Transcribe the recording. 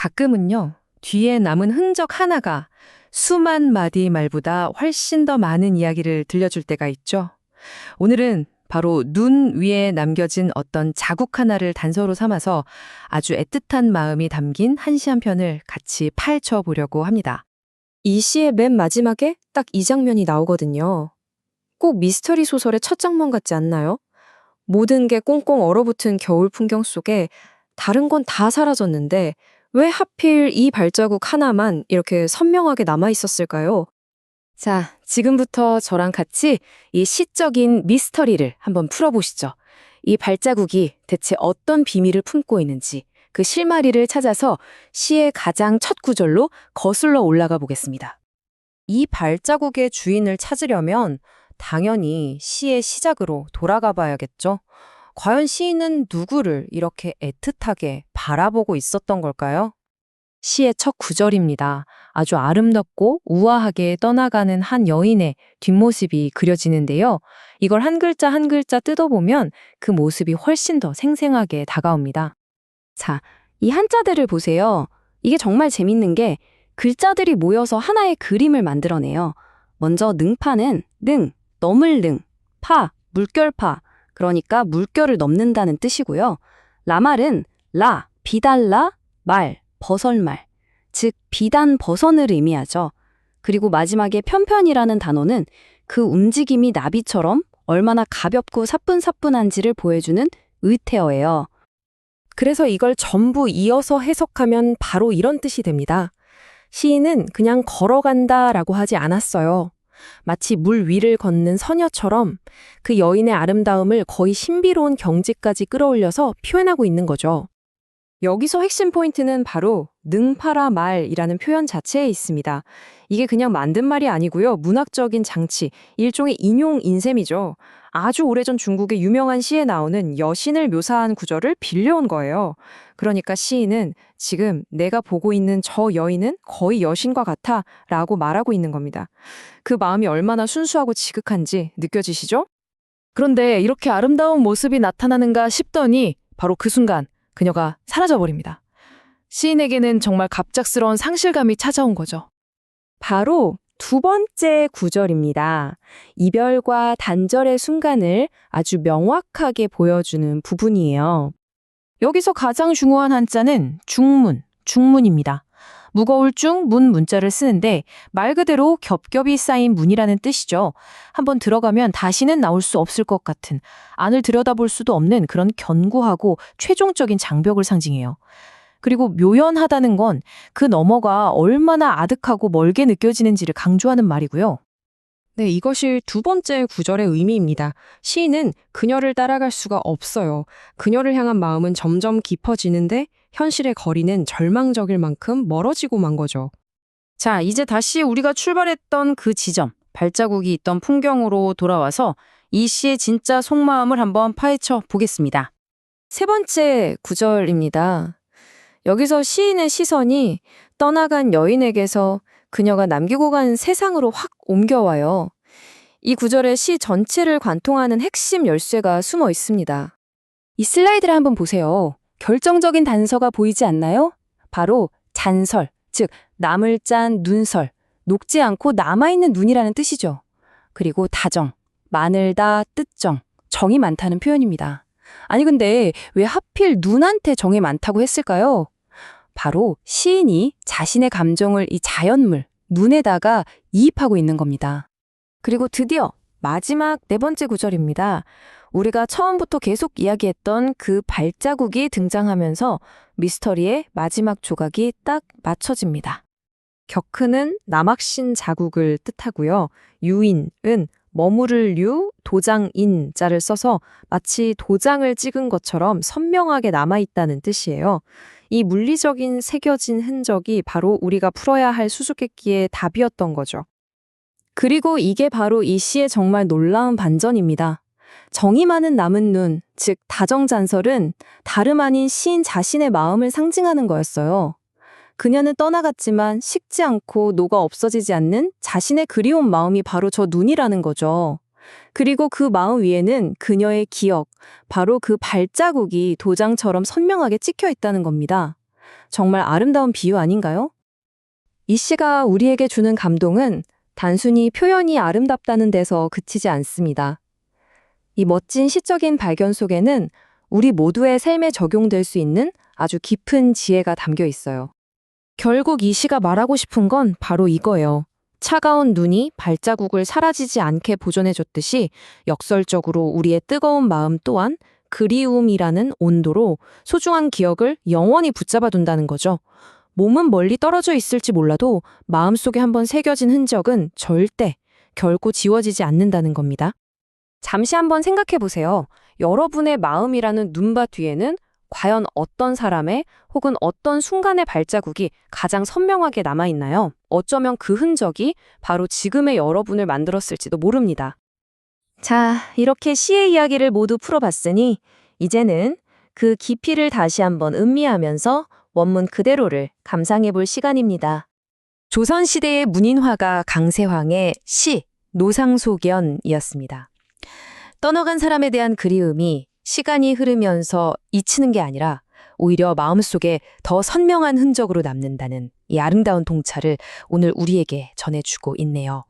가끔은요, 뒤에 남은 흔적 하나가 수만 마디 말보다 훨씬 더 많은 이야기를 들려줄 때가 있죠. 오늘은 바로 눈 위에 남겨진 어떤 자국 하나를 단서로 삼아서 아주 애틋한 마음이 담긴 한시 한 편을 같이 파헤쳐 보려고 합니다. 이 시의 맨 마지막에 딱 이 장면이 나오거든요. 꼭 미스터리 소설의 첫 장면 같지 않나요? 모든 게 꽁꽁 얼어붙은 겨울 풍경 속에 다른 건 다 사라졌는데 왜 하필 이 발자국 하나만 이렇게 선명하게 남아 있었을까요? 자, 지금부터 저랑 같이 이 시적인 미스터리를 한번 풀어보시죠. 이 발자국이 대체 어떤 비밀을 품고 있는지 그 실마리를 찾아서 시의 가장 첫 구절로 거슬러 올라가 보겠습니다. 이 발자국의 주인을 찾으려면 당연히 시의 시작으로 돌아가 봐야겠죠. 과연 시인은 누구를 이렇게 애틋하게 바라보고 있었던 걸까요? 시의 첫 구절입니다. 아주 아름답고 우아하게 떠나가는 한 여인의 뒷모습이 그려지는데요. 이걸 한 글자 한 글자 뜯어보면 그 모습이 훨씬 더 생생하게 다가옵니다. 자, 이 한자들을 보세요. 이게 정말 재밌는 게 글자들이 모여서 하나의 그림을 만들어내요. 먼저 능파는 능, 넘을 능, 파, 물결파, 그러니까 물결을 넘는다는 뜻이고요. 라말은 라, 비달라, 말, 버설말, 즉 비단 버선을 의미하죠. 그리고 마지막에 편편이라는 단어는 그 움직임이 나비처럼 얼마나 가볍고 사뿐사뿐한지를 보여주는 의태어예요. 그래서 이걸 전부 이어서 해석하면 바로 이런 뜻이 됩니다. 시인은 그냥 걸어간다라고 하지 않았어요. 마치 물 위를 걷는 소녀처럼 그 여인의 아름다움을 거의 신비로운 경지까지 끌어올려서 표현하고 있는 거죠. 여기서 핵심 포인트는 바로 능파라 말이라는 표현 자체에 있습니다. 이게 그냥 만든 말이 아니고요. 문학적인 장치, 일종의 인용 인셈이죠. 아주 오래전 중국의 유명한 시에 나오는 여신을 묘사한 구절을 빌려온 거예요. 그러니까 시인은 지금 내가 보고 있는 저 여인은 거의 여신과 같아 라고 말하고 있는 겁니다. 그 마음이 얼마나 순수하고 지극한지 느껴지시죠? 그런데 이렇게 아름다운 모습이 나타나는가 싶더니 바로 그 순간 그녀가 사라져버립니다. 시인에게는 정말 갑작스러운 상실감이 찾아온 거죠. 바로 두 번째 구절입니다. 이별과 단절의 순간을 아주 명확하게 보여주는 부분이에요. 여기서 가장 중요한 한자는 중문입니다. 무거울 중 문자를 쓰는데 말 그대로 겹겹이 쌓인 문이라는 뜻이죠. 한번 들어가면 다시는 나올 수 없을 것 같은, 안을 들여다볼 수도 없는 그런 견고하고 최종적인 장벽을 상징해요. 그리고 묘연하다는 건 그 너머가 얼마나 아득하고 멀게 느껴지는지를 강조하는 말이고요. 네, 이것이 두 번째 구절의 의미입니다. 시인은 그녀를 따라갈 수가 없어요. 그녀를 향한 마음은 점점 깊어지는데 현실의 거리는 절망적일 만큼 멀어지고 만 거죠. 자, 이제 다시 우리가 출발했던 그 지점, 발자국이 있던 풍경으로 돌아와서 이 시의 진짜 속마음을 한번 파헤쳐 보겠습니다. 세 번째 구절입니다. 여기서 시인의 시선이 떠나간 여인에게서 그녀가 남기고 간 세상으로 확 옮겨와요. 이 구절에 시 전체를 관통하는 핵심 열쇠가 숨어 있습니다. 이 슬라이드를 한번 보세요. 결정적인 단서가 보이지 않나요? 바로 잔설, 즉 남을 짠 눈설, 녹지 않고 남아있는 눈이라는 뜻이죠. 그리고 다정, 마늘다, 뜻정, 정이 많다는 표현입니다. 아니 근데 왜 하필 눈한테 정이 많다고 했을까요? 바로 시인이 자신의 감정을 이 자연물, 눈에다가 이입하고 있는 겁니다. 그리고 드디어 마지막 네 번째 구절입니다. 우리가 처음부터 계속 이야기했던 그 발자국이 등장하면서 미스터리의 마지막 조각이 딱 맞춰집니다. 격흐는 남학신 자국을 뜻하고요. 유인은 머무를 유, 도장인 자를 써서 마치 도장을 찍은 것처럼 선명하게 남아있다는 뜻이에요. 이 물리적인 새겨진 흔적이 바로 우리가 풀어야 할 수수께끼의 답이었던 거죠. 그리고 이게 바로 이 시의 정말 놀라운 반전입니다. 정이 많은 남은 눈, 즉 다정잔설은 다름 아닌 시인 자신의 마음을 상징하는 거였어요. 그녀는 떠나갔지만 식지 않고 녹아 없어지지 않는 자신의 그리운 마음이 바로 저 눈이라는 거죠. 그리고 그 마음 위에는 그녀의 기억, 바로 그 발자국이 도장처럼 선명하게 찍혀 있다는 겁니다. 정말 아름다운 비유 아닌가요? 이 시가 우리에게 주는 감동은 단순히 표현이 아름답다는 데서 그치지 않습니다. 이 멋진 시적인 발견 속에는 우리 모두의 삶에 적용될 수 있는 아주 깊은 지혜가 담겨 있어요. 결국 이 시가 말하고 싶은 건 바로 이거예요. 차가운 눈이 발자국을 사라지지 않게 보존해줬듯이 역설적으로 우리의 뜨거운 마음 또한 그리움이라는 온도로 소중한 기억을 영원히 붙잡아둔다는 거죠. 몸은 멀리 떨어져 있을지 몰라도 마음속에 한번 새겨진 흔적은 절대 결코 지워지지 않는다는 겁니다. 잠시 한번 생각해 보세요. 여러분의 마음이라는 눈밭 뒤에는 과연 어떤 사람의 혹은 어떤 순간의 발자국이 가장 선명하게 남아있나요? 어쩌면 그 흔적이 바로 지금의 여러분을 만들었을지도 모릅니다. 자, 이렇게 시의 이야기를 모두 풀어봤으니 이제는 그 깊이를 다시 한번 음미하면서 원문 그대로를 감상해 볼 시간입니다. 조선시대의 문인화가 강세황의 시, 노상소견이었습니다. 떠나간 사람에 대한 그리움이 시간이 흐르면서 잊히는 게 아니라 오히려 마음속에 더 선명한 흔적으로 남는다는 이 아름다운 동차를 오늘 우리에게 전해주고 있네요.